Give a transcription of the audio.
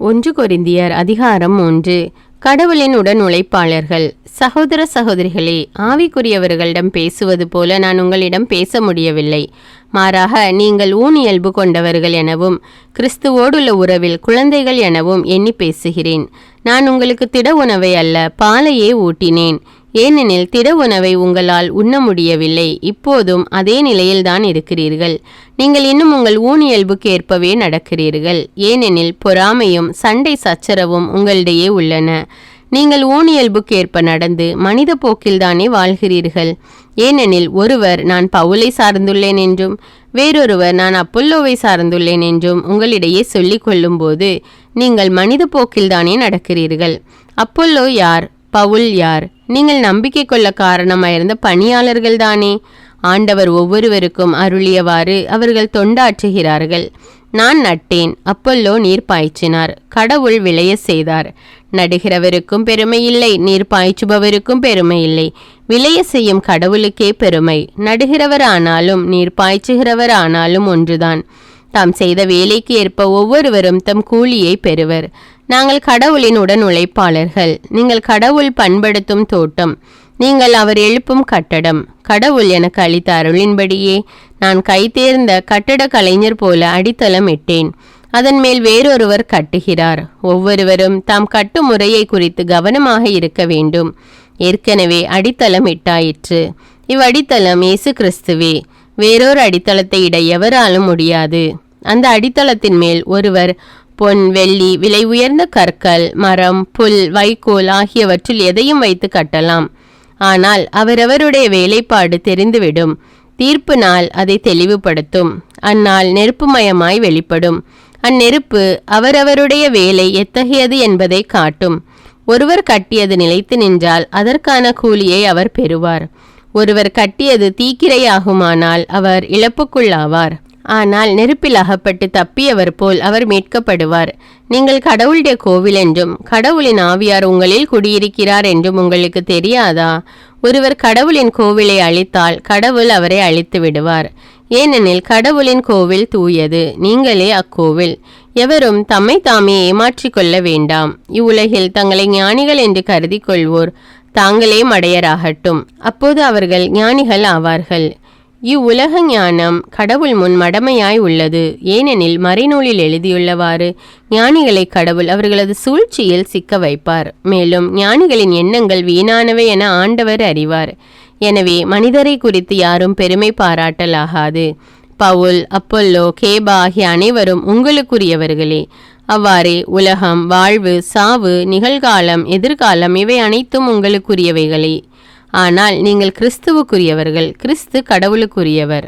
1 கொரிந்தியர் அதிகாரம் 3. கடவுளின் உடன் உழைப்பாளர்கள். சகோதர சகோதரிகளே, ஆவிக்குரியவர்களிடம் பேசுவது போல நான் உங்களிடம் பேச முடியவில்லை. மாறாக நீங்கள் ஊனியல்பு கொண்டவர்கள் எனவும் கிறிஸ்துவோடுள்ள உறவில் குழந்தைகள் எனவும் எண்ணி பேசுகிறேன். நான் உங்களுக்கு திட உணவை அல்ல, பாலையே ஊட்டினேன். ஏனெனில் திட உணவை உங்களால் உண்ண முடியவில்லை. இப்போதும் அதே நிலையில்தான் இருக்கிறீர்கள். நீங்கள் இன்னும் உங்கள் ஊனியல்புக்கு ஏற்பவே நடக்கிறீர்கள். ஏனெனில் பொறாமையும் சண்டை சச்சரவும் உங்களிடையே உள்ளன. நீங்கள் ஊனியல்புக்கு ஏற்ப நடந்து மனித போக்கில்தானே வாழ்கிறீர்கள். ஏனெனில் ஒருவர் நான் பவுலை சார்ந்துள்ளேன் என்றும் வேறொருவர் நான் அப்பொல்லோவை சார்ந்துள்ளேன் என்றும் உங்களிடையே சொல்லிக் கொள்ளும்போது நீங்கள் மனித போக்கில்தானே நடக்கிறீர்கள். அப்பொல்லோ யார்? பவுல் யார்? நீங்கள் நம்பிக்கை கொள்ள காரணமாயிருந்த பணியாளர்கள் தானே. ஆண்டவர் ஒவ்வொருவருக்கும் அருளியவாறு அவர்கள் தொண்டாற்றுகிறார்கள். நான் நட்டேன், அப்பொல்லோ நீர் பாய்ச்சினார், கடவுள் விளைய செய்தார். நடுகிறவருக்கும் பெருமை இல்லை, நீர் பாய்ச்சுபவருக்கும் பெருமை இல்லை. விளைய செய்யும் கடவுளுக்கே பெருமை. நடுகிறவர் ஆனாலும் நீர் பாய்ச்சுகிறவர் ஆனாலும் ஒன்றுதான். தாம் செய்த வேலைக்கு ஏற்ப ஒவ்வொருவரும் தம் கூலியை பெறுவர். நாங்கள் கடவுளின் உடன் உழைப்பாளர்கள். நீங்கள் கடவுள் பண்படுத்தும் தோட்டம், நீங்கள் அவர் எழுப்பும் கட்டடம். கடவுள் எனக்கு அளித்த அருளின்படியே நான் கைதேர்ந்த கட்டட கலைஞர் போல அடித்தளம் இட்டேன். அதன் மேல் வேறொருவர் கட்டுகிறார். ஒவ்வொருவரும் தாம் கட்டும் முறையை குறித்து கவனமாக இருக்க வேண்டும். ஏற்கனவே அடித்தளம் இட்டாயிற்று. இவ்வடித்தளம் இயேசு கிறிஸ்துவே. வேறொரு அடித்தளத்தை இட எவராலும் முடியாது. அந்த அடித்தளத்தின் மேல் ஒருவர் பொன், வெள்ளி, விலை உயர்ந்த கற்கள், மரம், புல், வைக்கோல் ஆகியவற்றில் எதையும் வைத்து கட்டலாம். ஆனால் அவரவருடைய வேலைப்பாடு தெரிந்துவிடும். தீர்ப்பு நாள் அதை தெளிவுபடுத்தும். அந்நாள் நெருப்புமயமாய் வெளிப்படும். அந்நெருப்பு அவரவருடைய வேலை எத்தகையது என்பதை காட்டும். ஒருவர் கட்டியது நிலைத்து நின்றால் அதற்கான கூலியை அவர் பெறுவார். ஒருவர் கட்டியது தீக்கிரையாகுமானால் அவர் இழப்புக்குள்ளாவார். ஆனால் நெருப்பில் அகப்பட்டு தப்பியவர் போல் அவர் மீட்கப்படுவார். நீங்கள் கடவுளுடைய கோவில் என்றும் கடவுளின் ஆவியார் உங்களில் குடியிருக்கிறார் என்றும் உங்களுக்கு தெரியாதா? ஒருவர் கடவுளின் கோவிலை அழித்தால் கடவுள் அவரை அழித்து விடுவார். ஏனெனில் கடவுளின் கோவில் தூயது, நீங்களே அக்கோவில். எவரும் தம்மை தாமே ஏமாற்றிக் கொள்ள வேண்டாம். இவ்வுலகில் தங்களை ஞானிகள் என்று கருதி கொள்வோர் தாங்களே மடையராகட்டும். அப்போது அவர்கள் ஞானிகள் ஆவார்கள். இவ்வுலக ஞானம் கடவுள் முன் மடமையாய் உள்ளது. ஏனெனில் மறைநூலில் எழுதியுள்ளவாறு ஞானிகளை கடவுள் அவர்களது சூழ்ச்சியில் சிக்க வைப்பார். மேலும் ஞானிகளின் எண்ணங்கள் வீணானவை என ஆண்டவர் அறிவார். எனவே மனிதரை குறித்து யாரும் பெருமை பாராட்டலாகாது. பவுல், அப்பொல்லோ, கேபா ஆகிய அனைவரும் உங்களுக்குரியவர்களே. அவ்வாறே உலகம், வாழ்வு, சாவு, நிகழ்காலம், எதிர்காலம் இவை அனைத்தும் உங்களுக்குரியவைகளே. ஆனால் நீங்கள் கிறிஸ்துவுக்குரியவர்கள், கிறிஸ்து கடவுளுக்குரியவர்.